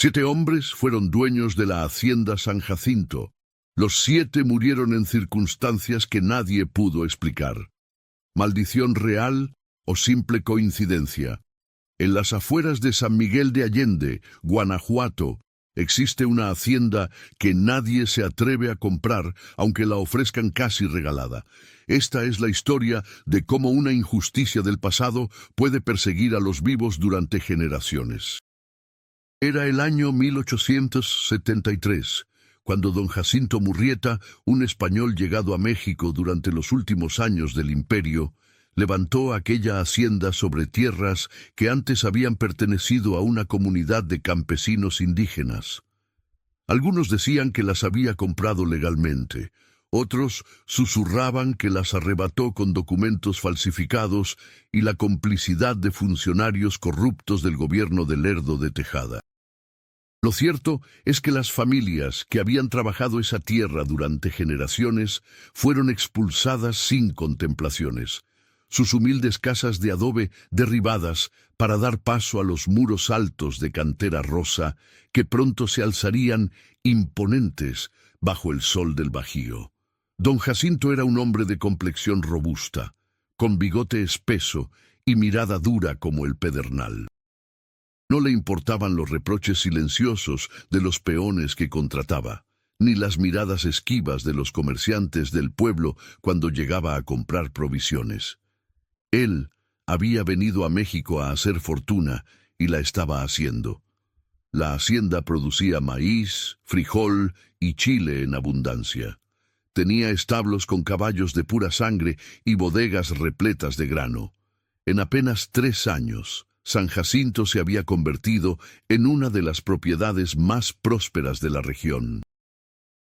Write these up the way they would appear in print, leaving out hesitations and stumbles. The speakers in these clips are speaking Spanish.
7 hombres fueron dueños de la hacienda San Jacinto. Los 7 murieron en circunstancias que nadie pudo explicar. ¿Maldición real o simple coincidencia? En las afueras de San Miguel de Allende, Guanajuato, existe una hacienda que nadie se atreve a comprar, aunque la ofrezcan casi regalada. Esta es la historia de cómo una injusticia del pasado puede perseguir a los vivos durante generaciones. Era el año 1873, cuando don Jacinto Murrieta, un español llegado a México durante los últimos años del imperio, levantó aquella hacienda sobre tierras que antes habían pertenecido a una comunidad de campesinos indígenas. Algunos decían que las había comprado legalmente, otros susurraban que las arrebató con documentos falsificados y la complicidad de funcionarios corruptos del gobierno de Lerdo de Tejada. Lo cierto es que las familias que habían trabajado esa tierra durante generaciones fueron expulsadas sin contemplaciones, sus humildes casas de adobe derribadas para dar paso a los muros altos de cantera rosa que pronto se alzarían imponentes bajo el sol del Bajío. Don Jacinto era un hombre de complexión robusta, con bigote espeso y mirada dura como el pedernal. No le importaban los reproches silenciosos de los peones que contrataba, ni las miradas esquivas de los comerciantes del pueblo cuando llegaba a comprar provisiones. Él había venido a México a hacer fortuna y la estaba haciendo. La hacienda producía maíz, frijol y chile en abundancia. Tenía establos con caballos de pura sangre y bodegas repletas de grano. En apenas 3 años, San Jacinto se había convertido en una de las propiedades más prósperas de la región.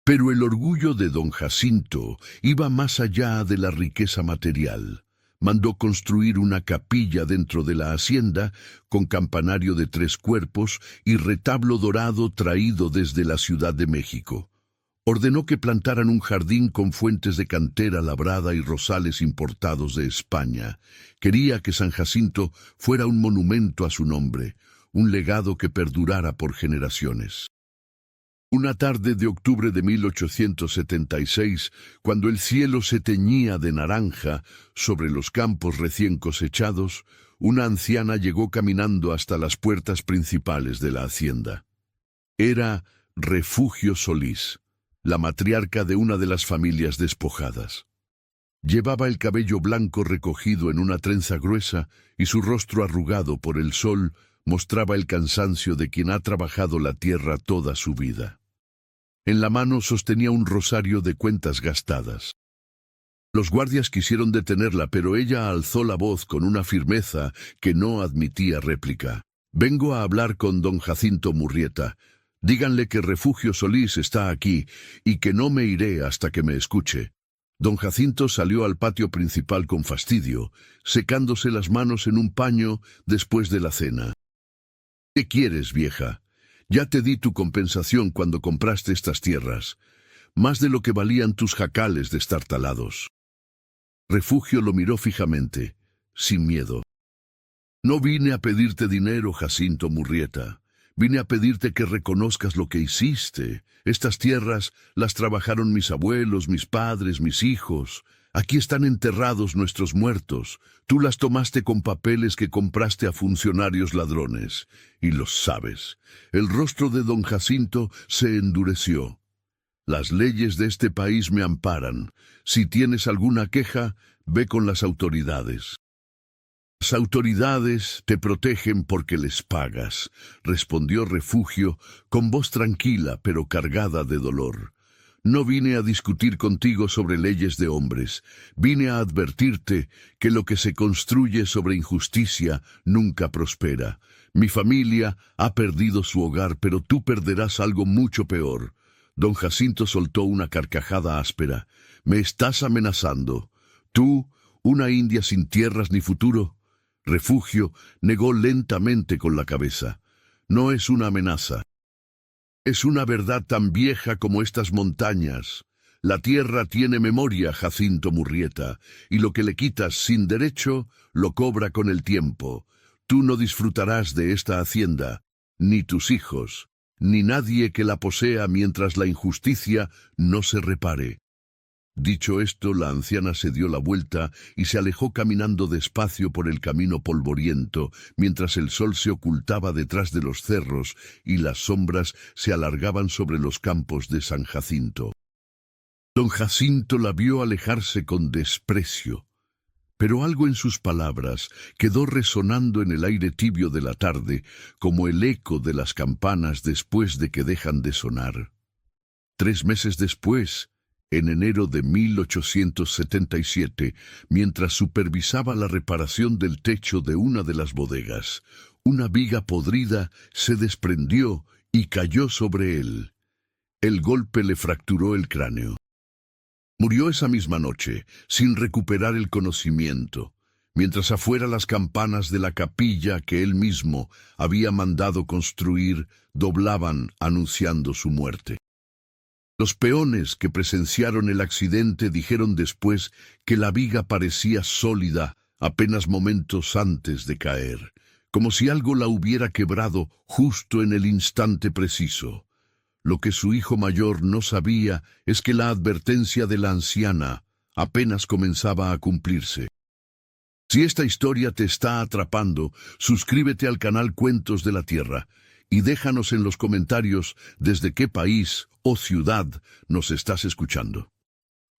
Pero el orgullo de don Jacinto iba más allá de la riqueza material. Mandó construir una capilla dentro de la hacienda con campanario de 3 cuerpos y retablo dorado traído desde la Ciudad de México. Ordenó que plantaran un jardín con fuentes de cantera labrada y rosales importados de España. Quería que San Jacinto fuera un monumento a su nombre, un legado que perdurara por generaciones. Una tarde de octubre de 1876, cuando el cielo se teñía de naranja sobre los campos recién cosechados, una anciana llegó caminando hasta las puertas principales de la hacienda. Era Refugio Solís, la matriarca de una de las familias despojadas. Llevaba el cabello blanco recogido en una trenza gruesa y su rostro arrugado por el sol mostraba el cansancio de quien ha trabajado la tierra toda su vida. En la mano sostenía un rosario de cuentas gastadas. Los guardias quisieron detenerla, pero ella alzó la voz con una firmeza que no admitía réplica. «Vengo a hablar con don Jacinto Murrieta. Díganle que Refugio Solís está aquí y que no me iré hasta que me escuche». Don Jacinto salió al patio principal con fastidio, secándose las manos en un paño después de la cena. «¿Qué quieres, vieja? Ya te di tu compensación cuando compraste estas tierras, más de lo que valían tus jacales destartalados». Refugio lo miró fijamente, sin miedo. «No vine a pedirte dinero, Jacinto Murrieta. Vine a pedirte que reconozcas lo que hiciste. Estas tierras las trabajaron mis abuelos, mis padres, mis hijos. Aquí están enterrados nuestros muertos. Tú las tomaste con papeles que compraste a funcionarios ladrones. Y lo sabes». El rostro de don Jacinto se endureció. «Las leyes de este país me amparan. Si tienes alguna queja, ve con las autoridades». «Las autoridades te protegen porque les pagas», respondió Refugio con voz tranquila pero cargada de dolor. «No vine a discutir contigo sobre leyes de hombres. Vine a advertirte que lo que se construye sobre injusticia nunca prospera. Mi familia ha perdido su hogar, pero tú perderás algo mucho peor». Don Jacinto soltó una carcajada áspera. «¿Me estás amenazando? ¿Tú, una india sin tierras ni futuro?» Refugio negó lentamente con la cabeza. «No es una amenaza. Es una verdad tan vieja como estas montañas. La tierra tiene memoria, Jacinto Murrieta, y lo que le quitas sin derecho, lo cobra con el tiempo. Tú no disfrutarás de esta hacienda, ni tus hijos. ni nadie que la posea mientras la injusticia no se repare. Dicho esto, la anciana se dio la vuelta y se alejó caminando despacio por el camino polvoriento, mientras el sol se ocultaba detrás de los cerros y las sombras se alargaban sobre los campos de San Jacinto. Don Jacinto la vio alejarse con desprecio, pero algo en sus palabras quedó resonando en el aire tibio de la tarde, como el eco de las campanas después de que dejan de sonar. 3 meses después, en enero de 1877, mientras supervisaba la reparación del techo de una de las bodegas, una viga podrida se desprendió y cayó sobre él. El golpe le fracturó el cráneo. Murió esa misma noche, sin recuperar el conocimiento, mientras afuera las campanas de la capilla que él mismo había mandado construir doblaban anunciando su muerte. Los peones que presenciaron el accidente dijeron después que la viga parecía sólida apenas momentos antes de caer, como si algo la hubiera quebrado justo en el instante preciso. Lo que su hijo mayor no sabía es que la advertencia de la anciana apenas comenzaba a cumplirse. Si esta historia te está atrapando, suscríbete al canal Cuentos de la Tierra y déjanos en los comentarios desde qué país o ciudad nos estás escuchando.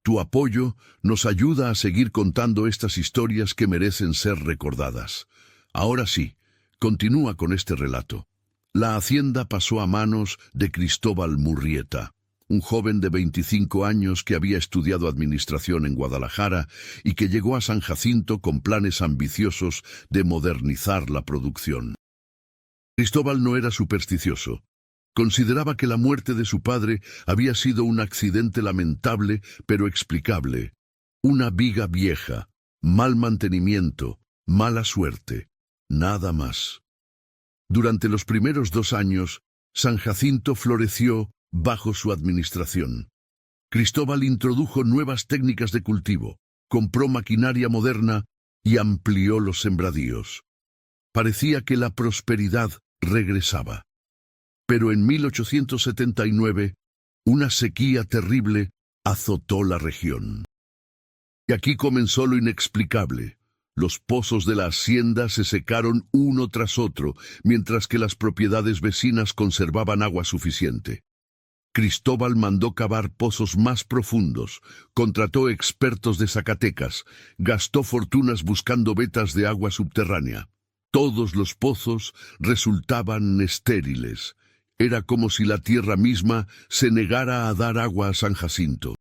Tu apoyo nos ayuda a seguir contando estas historias que merecen ser recordadas. Ahora sí, continúa con este relato. La hacienda pasó a manos de Cristóbal Murrieta, un joven de 25 años que había estudiado administración en Guadalajara y que llegó a San Jacinto con planes ambiciosos de modernizar la producción. Cristóbal no era supersticioso. Consideraba que la muerte de su padre había sido un accidente lamentable pero explicable. Una viga vieja, mal mantenimiento, mala suerte, nada más. Durante los primeros 2 años, San Jacinto floreció bajo su administración. Cristóbal introdujo nuevas técnicas de cultivo, compró maquinaria moderna y amplió los sembradíos. Parecía que la prosperidad regresaba. Pero en 1879, una sequía terrible azotó la región. Y aquí comenzó lo inexplicable. Los pozos de la hacienda se secaron uno tras otro, mientras que las propiedades vecinas conservaban agua suficiente. Cristóbal mandó cavar pozos más profundos, contrató expertos de Zacatecas, gastó fortunas buscando vetas de agua subterránea. Todos los pozos resultaban estériles. Era como si la tierra misma se negara a dar agua a San Jacinto.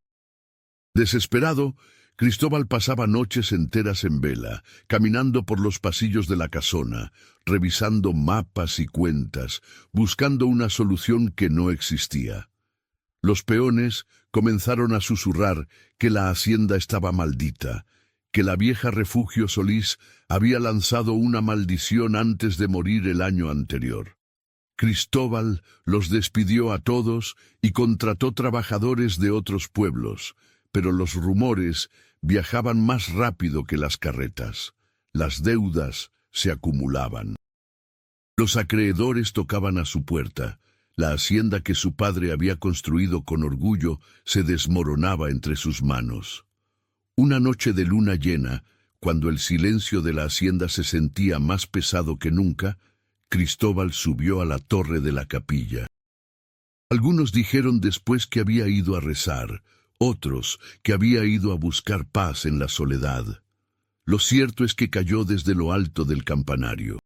Desesperado, Cristóbal pasaba noches enteras en vela, caminando por los pasillos de la casona, revisando mapas y cuentas, buscando una solución que no existía. Los peones comenzaron a susurrar que la hacienda estaba maldita, que la vieja Refugio Solís había lanzado una maldición antes de morir el año anterior. Cristóbal los despidió a todos y contrató trabajadores de otros pueblos, pero los rumores viajaban más rápido que las carretas. Las deudas se acumulaban. Los acreedores tocaban a su puerta. La hacienda que su padre había construido con orgullo se desmoronaba entre sus manos. Una noche de luna llena, cuando el silencio de la hacienda se sentía más pesado que nunca, Cristóbal subió a la torre de la capilla. Algunos dijeron después que había ido a rezar, otros que había ido a buscar paz en la soledad. Lo cierto es que cayó desde lo alto del campanario.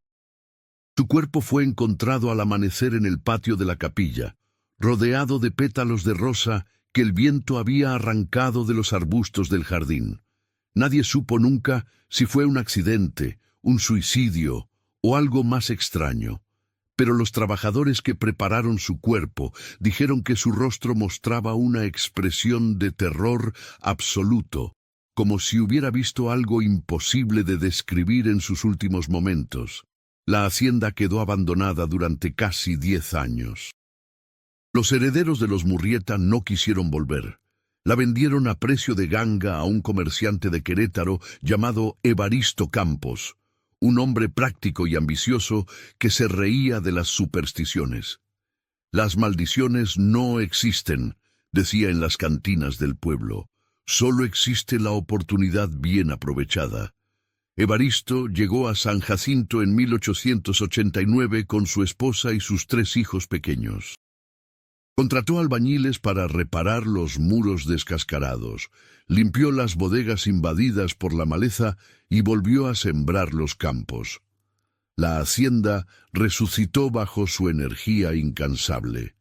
Su cuerpo fue encontrado al amanecer en el patio de la capilla, rodeado de pétalos de rosa que el viento había arrancado de los arbustos del jardín. Nadie supo nunca si fue un accidente, un suicidio o algo más extraño. Pero los trabajadores que prepararon su cuerpo dijeron que su rostro mostraba una expresión de terror absoluto, como si hubiera visto algo imposible de describir en sus últimos momentos. La hacienda quedó abandonada durante casi 10 años. Los herederos de los Murrieta no quisieron volver. La vendieron a precio de ganga a un comerciante de Querétaro llamado Evaristo Campos, un hombre práctico y ambicioso que se reía de las supersticiones. Las maldiciones no existen, decía en las cantinas del pueblo. Solo existe la oportunidad bien aprovechada. Evaristo llegó a San Jacinto en 1889 con su esposa y sus 3 hijos pequeños. Contrató albañiles para reparar los muros descascarados, limpió las bodegas invadidas por la maleza y volvió a sembrar los campos. La hacienda resucitó bajo su energía incansable.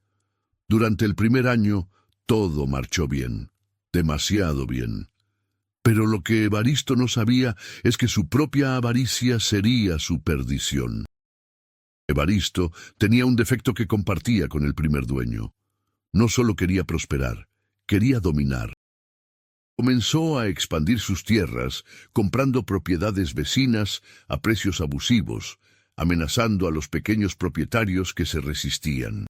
Durante el primer año, todo marchó bien, demasiado bien. Pero lo que Evaristo no sabía es que su propia avaricia sería su perdición. Evaristo tenía un defecto que compartía con el primer dueño. No solo quería prosperar, quería dominar. Comenzó a expandir sus tierras, comprando propiedades vecinas a precios abusivos, amenazando a los pequeños propietarios que se resistían.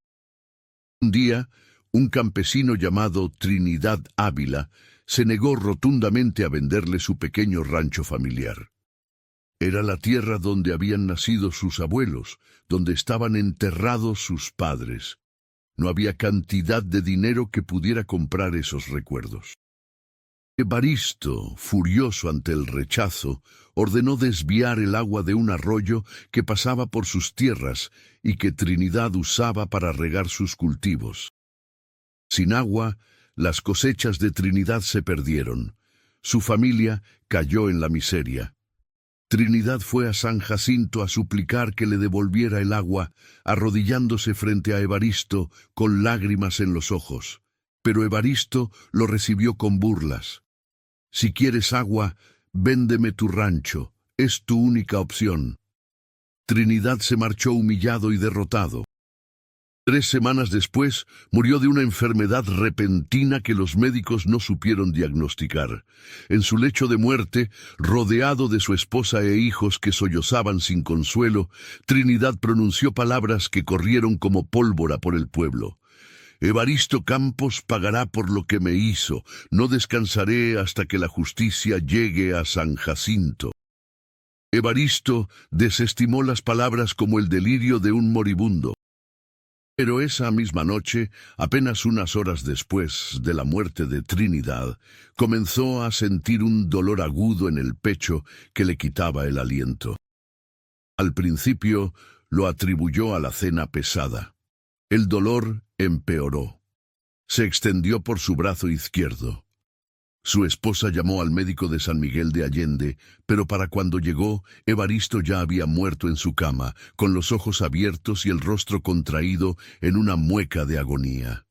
Un día, un campesino llamado Trinidad Ávila se negó rotundamente a venderle su pequeño rancho familiar. Era la tierra donde habían nacido sus abuelos, donde estaban enterrados sus padres. No había cantidad de dinero que pudiera comprar esos recuerdos. Evaristo, furioso ante el rechazo, ordenó desviar el agua de un arroyo que pasaba por sus tierras y que Trinidad usaba para regar sus cultivos. Sin agua, las cosechas de Trinidad se perdieron. Su familia cayó en la miseria. Trinidad fue a San Jacinto a suplicar que le devolviera el agua, arrodillándose frente a Evaristo con lágrimas en los ojos. Pero Evaristo lo recibió con burlas. «Si quieres agua, véndeme tu rancho, es tu única opción». Trinidad se marchó humillado y derrotado. 3 semanas después, murió de una enfermedad repentina que los médicos no supieron diagnosticar. En su lecho de muerte, rodeado de su esposa e hijos que sollozaban sin consuelo, Trinidad pronunció palabras que corrieron como pólvora por el pueblo. «Evaristo Campos pagará por lo que me hizo. No descansaré hasta que la justicia llegue a San Jacinto». Evaristo desestimó las palabras como el delirio de un moribundo. Pero esa misma noche, apenas unas horas después de la muerte de Trinidad, comenzó a sentir un dolor agudo en el pecho que le quitaba el aliento. Al principio lo atribuyó a la cena pesada. El dolor empeoró. Se extendió por su brazo izquierdo. Su esposa llamó al médico de San Miguel de Allende, pero para cuando llegó, Evaristo ya había muerto en su cama, con los ojos abiertos y el rostro contraído en una mueca de agonía.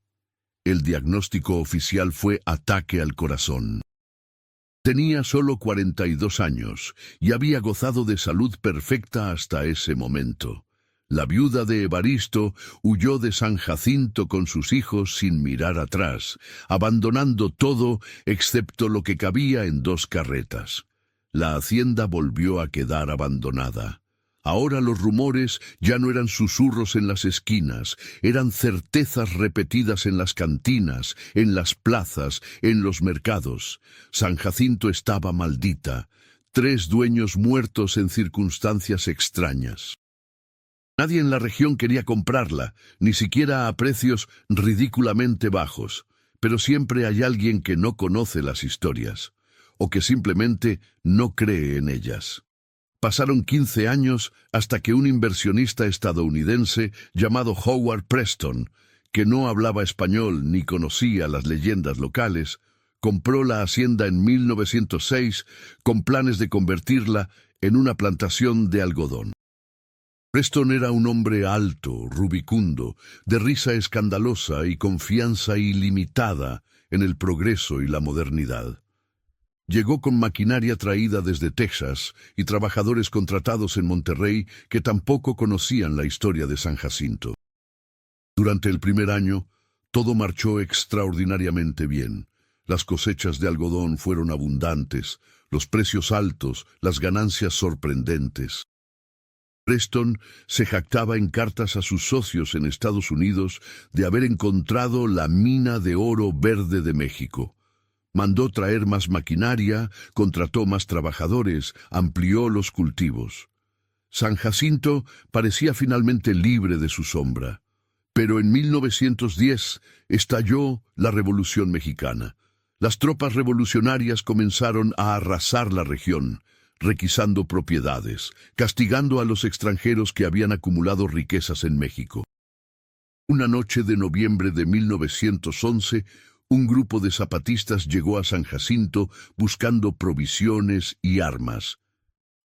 El diagnóstico oficial fue ataque al corazón. Tenía solo 42 años y había gozado de salud perfecta hasta ese momento. La viuda de Evaristo huyó de San Jacinto con sus hijos sin mirar atrás, abandonando todo excepto lo que cabía en 2 carretas. La hacienda volvió a quedar abandonada. Ahora los rumores ya no eran susurros en las esquinas, eran certezas repetidas en las cantinas, en las plazas, en los mercados. San Jacinto estaba maldita. 3 dueños muertos en circunstancias extrañas. Nadie en la región quería comprarla, ni siquiera a precios ridículamente bajos, pero siempre hay alguien que no conoce las historias, o que simplemente no cree en ellas. Pasaron 15 años hasta que un inversionista estadounidense llamado Howard Preston, que no hablaba español ni conocía las leyendas locales, compró la hacienda en 1906 con planes de convertirla en una plantación de algodón. Preston era un hombre alto, rubicundo, de risa escandalosa y confianza ilimitada en el progreso y la modernidad. Llegó con maquinaria traída desde Texas y trabajadores contratados en Monterrey que tampoco conocían la historia de San Jacinto. Durante el primer año, todo marchó extraordinariamente bien. Las cosechas de algodón fueron abundantes, los precios altos, las ganancias sorprendentes. Preston se jactaba en cartas a sus socios en Estados Unidos de haber encontrado la mina de oro verde de México. Mandó traer más maquinaria, contrató más trabajadores, amplió los cultivos. San Jacinto parecía finalmente libre de su sombra. Pero en 1910 estalló la Revolución Mexicana. Las tropas revolucionarias comenzaron a arrasar la región, requisando propiedades, castigando a los extranjeros que habían acumulado riquezas en México. Una noche de noviembre de 1911, un grupo de zapatistas llegó a San Jacinto buscando provisiones y armas.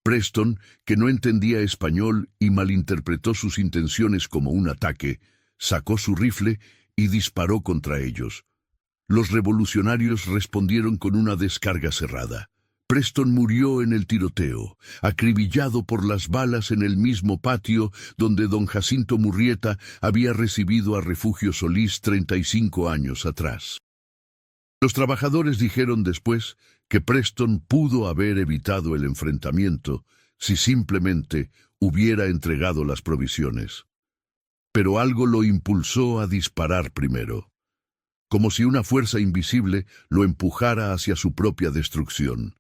Preston, que no entendía español y malinterpretó sus intenciones como un ataque, sacó su rifle y disparó contra ellos. Los revolucionarios respondieron con una descarga cerrada. Preston murió en el tiroteo, acribillado por las balas en el mismo patio donde don Jacinto Murrieta había recibido a Refugio Solís 35 años atrás. Los trabajadores dijeron después que Preston pudo haber evitado el enfrentamiento si simplemente hubiera entregado las provisiones. Pero algo lo impulsó a disparar primero, como si una fuerza invisible lo empujara hacia su propia destrucción.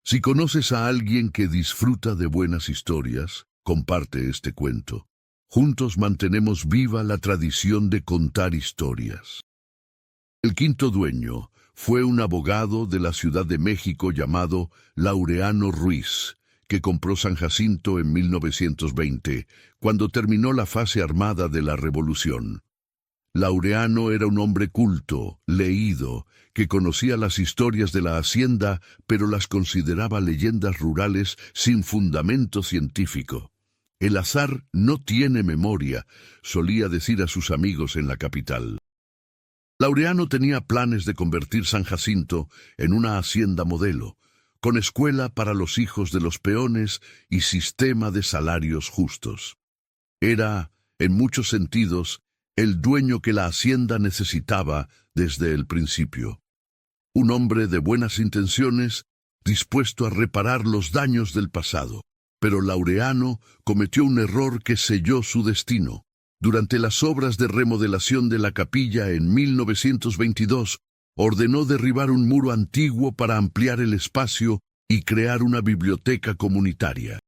Si conoces a alguien que disfruta de buenas historias, comparte este cuento. Juntos mantenemos viva la tradición de contar historias. El quinto dueño fue un abogado de la Ciudad de México llamado Laureano Ruiz, que compró San Jacinto en 1920, cuando terminó la fase armada de la Revolución. Laureano era un hombre culto, leído, que conocía las historias de la hacienda, pero las consideraba leyendas rurales sin fundamento científico. El azar no tiene memoria, solía decir a sus amigos en la capital. Laureano tenía planes de convertir San Jacinto en una hacienda modelo, con escuela para los hijos de los peones y sistema de salarios justos. Era, en muchos sentidos, el dueño que la hacienda necesitaba desde el principio. Un hombre de buenas intenciones, dispuesto a reparar los daños del pasado. Pero Laureano cometió un error que selló su destino. Durante las obras de remodelación de la capilla en 1922, ordenó derribar un muro antiguo para ampliar el espacio y crear una biblioteca comunitaria.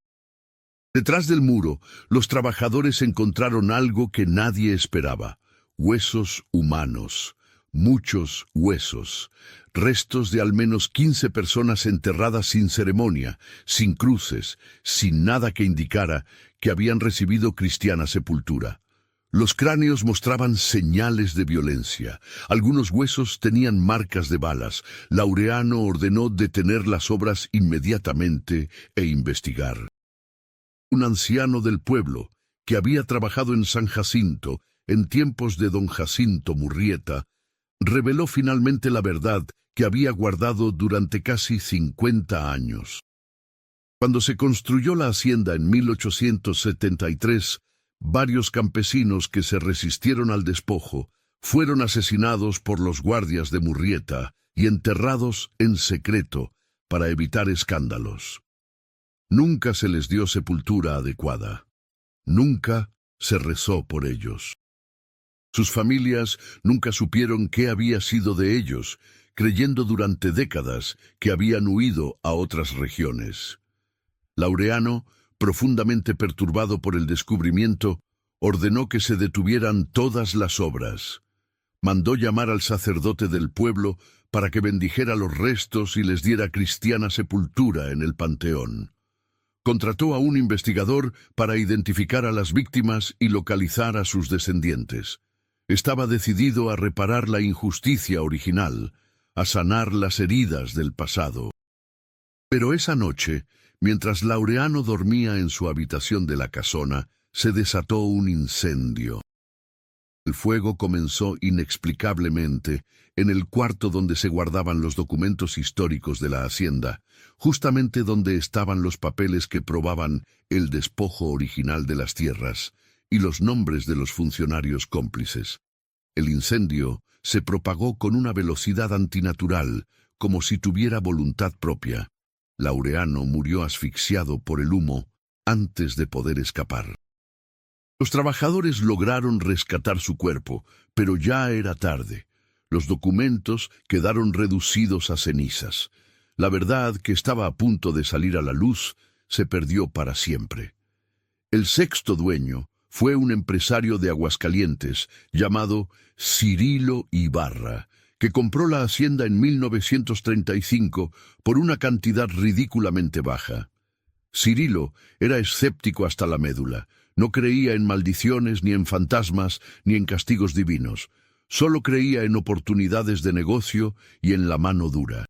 Detrás del muro, los trabajadores encontraron algo que nadie esperaba: huesos humanos, muchos huesos, restos de al menos 15 personas enterradas sin ceremonia, sin cruces, sin nada que indicara que habían recibido cristiana sepultura. Los cráneos mostraban señales de violencia. Algunos huesos tenían marcas de balas. Laureano ordenó detener las obras inmediatamente e investigar. Un anciano del pueblo, que había trabajado en San Jacinto en tiempos de don Jacinto Murrieta, reveló finalmente la verdad que había guardado durante casi 50 años. Cuando se construyó la hacienda en 1873, varios campesinos que se resistieron al despojo fueron asesinados por los guardias de Murrieta y enterrados en secreto para evitar escándalos. Nunca se les dio sepultura adecuada. Nunca se rezó por ellos. Sus familias nunca supieron qué había sido de ellos, creyendo durante décadas que habían huido a otras regiones. Laureano, profundamente perturbado por el descubrimiento, ordenó que se detuvieran todas las obras. Mandó llamar al sacerdote del pueblo para que bendijera los restos y les diera cristiana sepultura en el panteón. Contrató a un investigador para identificar a las víctimas y localizar a sus descendientes. Estaba decidido a reparar la injusticia original, a sanar las heridas del pasado. Pero esa noche, mientras Laureano dormía en su habitación de la casona, se desató un incendio. El fuego comenzó inexplicablemente en el cuarto donde se guardaban los documentos históricos de la hacienda, justamente donde estaban los papeles que probaban el despojo original de las tierras y los nombres de los funcionarios cómplices. El incendio se propagó con una velocidad antinatural, como si tuviera voluntad propia. Laureano murió asfixiado por el humo antes de poder escapar. Los trabajadores lograron rescatar su cuerpo, pero ya era tarde. Los documentos quedaron reducidos a cenizas. La verdad, que estaba a punto de salir a la luz, se perdió para siempre. El sexto dueño fue un empresario de Aguascalientes llamado Cirilo Ibarra, que compró la hacienda en 1935 por una cantidad ridículamente baja. Cirilo era escéptico hasta la médula. No creía en maldiciones, ni en fantasmas, ni en castigos divinos. Solo creía en oportunidades de negocio y en la mano dura.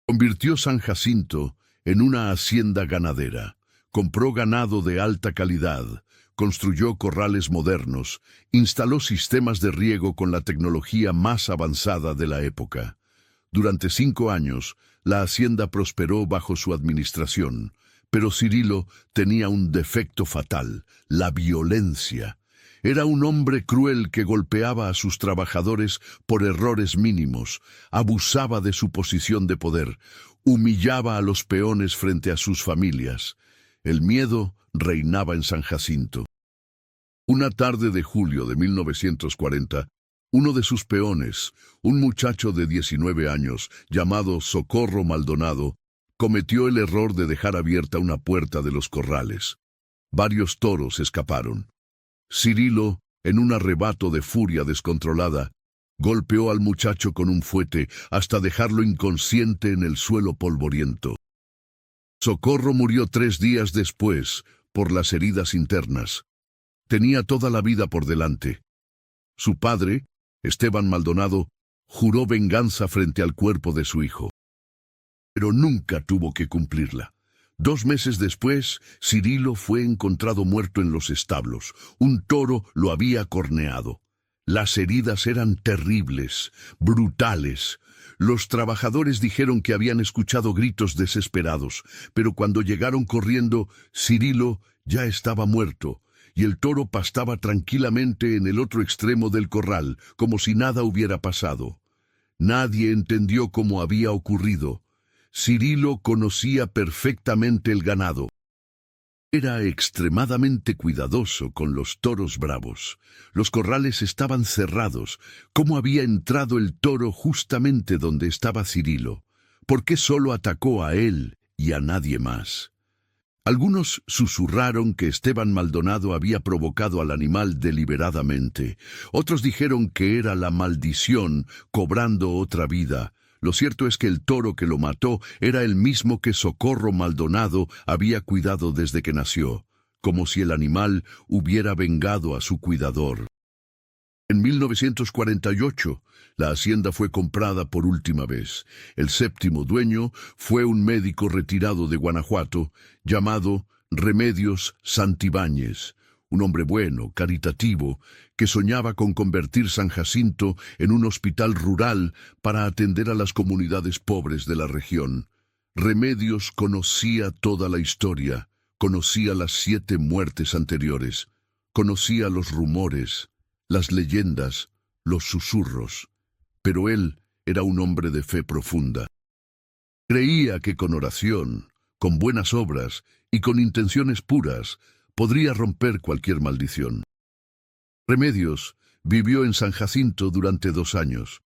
Convirtió San Jacinto en una hacienda ganadera. Compró ganado de alta calidad, construyó corrales modernos, instaló sistemas de riego con la tecnología más avanzada de la época. Durante 5 años, la hacienda prosperó bajo su administración, pero Cirilo tenía un defecto fatal: la violencia. Era un hombre cruel que golpeaba a sus trabajadores por errores mínimos, abusaba de su posición de poder, humillaba a los peones frente a sus familias. El miedo reinaba en San Jacinto. Una tarde de julio de 1940, uno de sus peones, un muchacho de 19 años, llamado Socorro Maldonado, cometió el error de dejar abierta una puerta de los corrales. Varios toros escaparon. Cirilo, en un arrebato de furia descontrolada, golpeó al muchacho con un fuete hasta dejarlo inconsciente en el suelo polvoriento. Socorro murió 3 días después por las heridas internas. Tenía toda la vida por delante. Su padre, Esteban Maldonado, juró venganza frente al cuerpo de su hijo. Pero nunca tuvo que cumplirla. 2 meses después, Cirilo fue encontrado muerto en los establos. Un toro lo había corneado. Las heridas eran terribles, brutales. Los trabajadores dijeron que habían escuchado gritos desesperados, pero cuando llegaron corriendo, Cirilo ya estaba muerto, y el toro pastaba tranquilamente en el otro extremo del corral, como si nada hubiera pasado. Nadie entendió cómo había ocurrido. Cirilo conocía perfectamente el ganado. Era extremadamente cuidadoso con los toros bravos. Los corrales estaban cerrados. ¿Cómo había entrado el toro justamente donde estaba Cirilo? ¿Por qué solo atacó a él y a nadie más? Algunos susurraron que Esteban Maldonado había provocado al animal deliberadamente. Otros dijeron que era la maldición cobrando otra vida. Lo cierto es que el toro que lo mató era el mismo que Socorro Maldonado había cuidado desde que nació, como si el animal hubiera vengado a su cuidador. En 1948, la hacienda fue comprada por última vez. El 7º dueño fue un médico retirado de Guanajuato llamado Remedios Santibáñez, un hombre bueno, caritativo, que soñaba con convertir San Jacinto en un hospital rural para atender a las comunidades pobres de la región. Remedios conocía toda la historia, conocía las 7 muertes anteriores, conocía los rumores, las leyendas, los susurros, pero él era un hombre de fe profunda. Creía que con oración, con buenas obras y con intenciones puras, podría romper cualquier maldición. Remedios vivió en San Jacinto durante 2 años.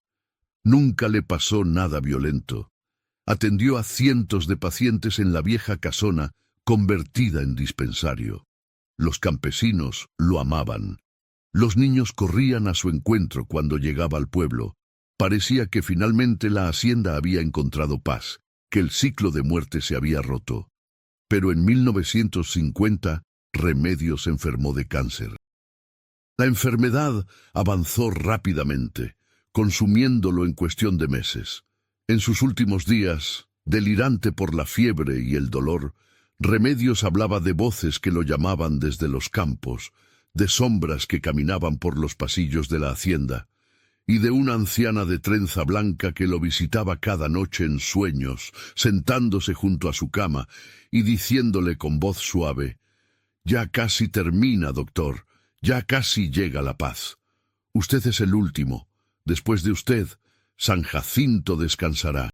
Nunca le pasó nada violento. Atendió a cientos de pacientes en la vieja casona, convertida en dispensario. Los campesinos lo amaban. Los niños corrían a su encuentro cuando llegaba al pueblo. Parecía que finalmente la hacienda había encontrado paz, que el ciclo de muerte se había roto. Pero en 1950, Remedios se enfermó de cáncer. La enfermedad avanzó rápidamente, consumiéndolo en cuestión de meses. En sus últimos días, delirante por la fiebre y el dolor, Remedios hablaba de voces que lo llamaban desde los campos, de sombras que caminaban por los pasillos de la hacienda, y de una anciana de trenza blanca que lo visitaba cada noche en sueños, sentándose junto a su cama y diciéndole con voz suave: «Ya casi termina, doctor, ya casi llega la paz. Usted es el último. Después de usted, San Jacinto descansará».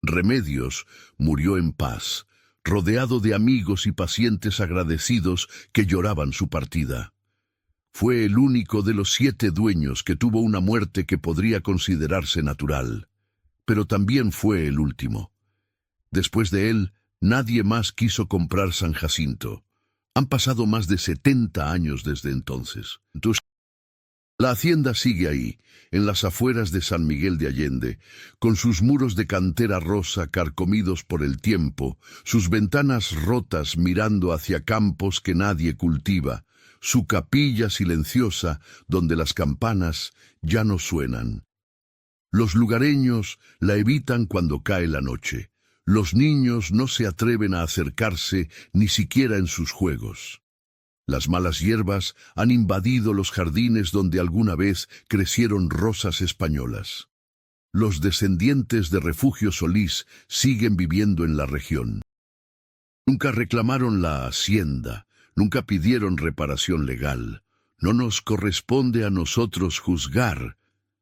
Remedios murió en paz, rodeado de amigos y pacientes agradecidos que lloraban su partida. Fue el único de los 7 dueños que tuvo una muerte que podría considerarse natural, pero también fue el último. Después de él, nadie más quiso comprar San Jacinto. Han pasado más de 70 años desde entonces. La hacienda sigue ahí, en las afueras de San Miguel de Allende, con sus muros de cantera rosa carcomidos por el tiempo, sus ventanas rotas mirando hacia campos que nadie cultiva, su capilla silenciosa donde las campanas ya no suenan. Los lugareños la evitan cuando cae la noche. Los niños no se atreven a acercarse ni siquiera en sus juegos. Las malas hierbas han invadido los jardines donde alguna vez crecieron rosas españolas. Los descendientes de Refugio Solís siguen viviendo en la región. Nunca reclamaron la hacienda, nunca pidieron reparación legal. No nos corresponde a nosotros juzgar,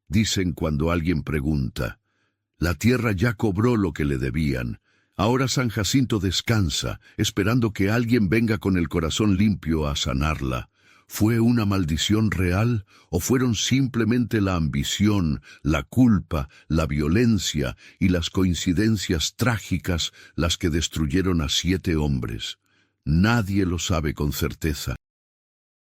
dicen cuando alguien pregunta. La tierra ya cobró lo que le debían. Ahora San Jacinto descansa, esperando que alguien venga con el corazón limpio a sanarla. ¿Fue una maldición real o fueron simplemente la ambición, la culpa, la violencia y las coincidencias trágicas las que destruyeron a 7 hombres? Nadie lo sabe con certeza.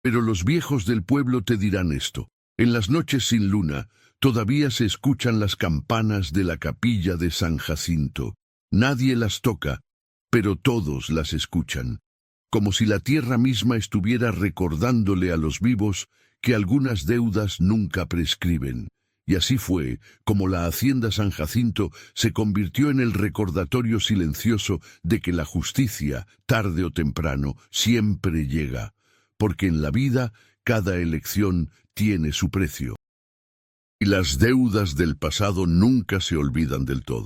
Pero los viejos del pueblo te dirán esto. En las noches sin luna, todavía se escuchan las campanas de la capilla de San Jacinto. Nadie las toca, pero todos las escuchan, como si la tierra misma estuviera recordándole a los vivos que algunas deudas nunca prescriben. Y así fue como la hacienda San Jacinto se convirtió en el recordatorio silencioso de que la justicia, tarde o temprano, siempre llega, porque en la vida cada elección tiene su precio. Y las deudas del pasado nunca se olvidan del todo.